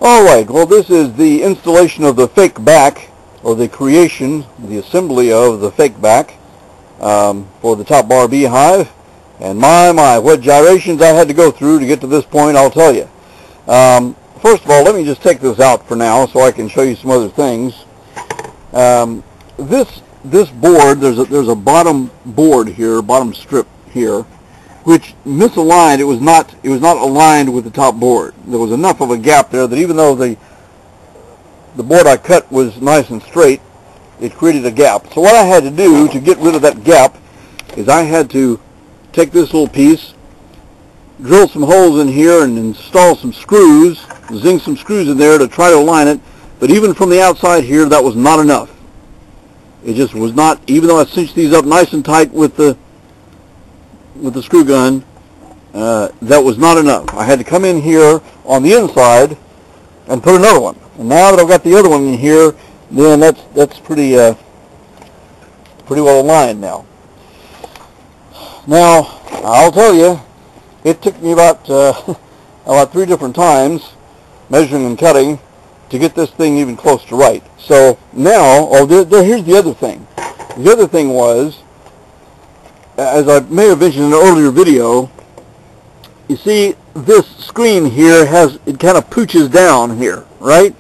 Alright, well, this is the installation of the fake back, or the creation, the assembly of the fake back for the top bar beehive. And my, what gyrations I had to go through to get to this point, I'll tell you. First of all, let me just take this out for now so I can show you some other things. This board, there's a bottom board here, bottom strip here, which misaligned. It was not aligned with the top board. There was enough of a gap there that even though the board I cut was nice and straight, it created a gap. So what I had to do to get rid of that gap is I had to take this little piece, drill some holes in here, and install some screws, zing some screws in there to try to align it. But even from the outside here, that was not enough. It just was not, even though I cinched these up nice and tight with the screw gun, that was not enough. I had to come in here on the inside and put another one. And now that I've got the other one in here, then that's pretty well aligned now. Now, I'll tell you, it took me about 3 different times, measuring and cutting, to get this thing even close to right. So now, here's the other thing. The other thing was, as I may have mentioned in an earlier video, you see this screen here it kind of pooches down here, right?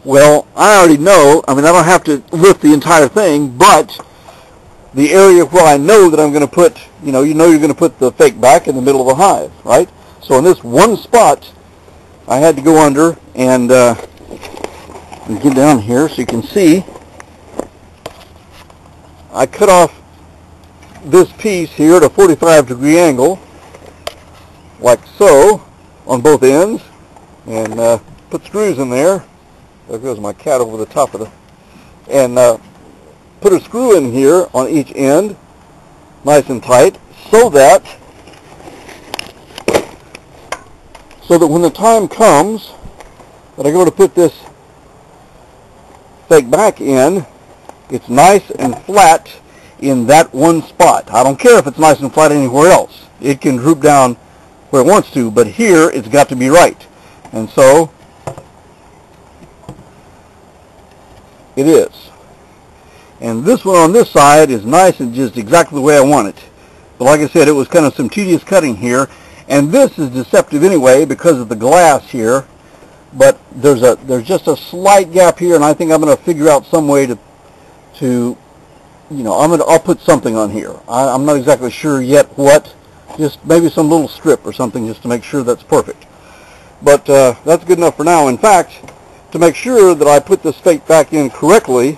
Well, I already know, I don't have to lift the entire thing, but the area where I know that I'm going to put, you're going to put the fake back in the middle of the hive, right? So in this one spot, I had to go under and get down here so you can see. I cut off this piece here at a 45-degree angle, like so, on both ends, and put screws in there. There goes my cat over the top of and put a screw in here on each end, nice and tight, so that when the time comes that I go to put this fake back in, it's nice and flat in that one spot. I don't care if it's nice and flat anywhere else. It can droop down where it wants to, but here it's got to be right. And so it is. And this one on this side is nice and just exactly the way I want it. But like I said, it was kind of some tedious cutting here. And this is deceptive anyway because of the glass here. But there's just a slight gap here, and I think I'm going to figure out some way to I'll put something on here. I'm not exactly sure yet what. Just maybe some little strip or something just to make sure that's perfect. But that's good enough for now. In fact, to make sure that I put this fake back in correctly,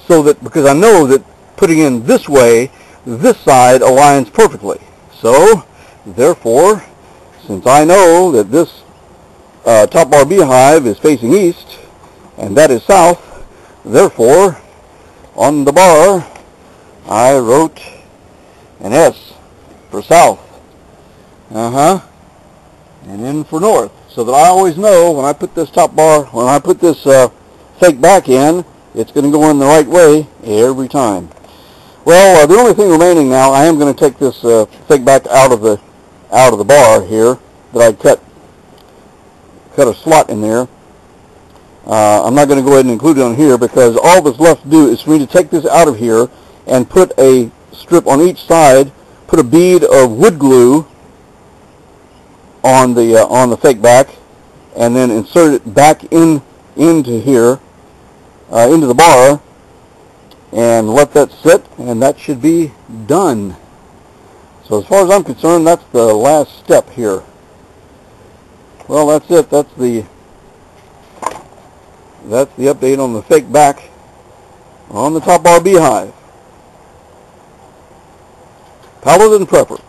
because I know that putting in this way, this side aligns perfectly. So, therefore, since I know that this top bar beehive is facing east, and that is south, therefore, on the bar, I wrote an S for south. And then for north, so that I always know when I put this fake back in, it's going to go in the right way every time. Well, the only thing remaining now, I am going to take this fake back out of the bar here that I cut a slot in there. I'm not going to go ahead and include it on here because all that's left to do is for me to take this out of here and put a strip on each side, put a bead of wood glue on the fake back, and then insert it back into here, into the bar, and let that sit, and that should be done. So as far as I'm concerned, that's the last step here. Well, that's it. That's the update on the fake back on the top bar beehive. Paladin Prepper.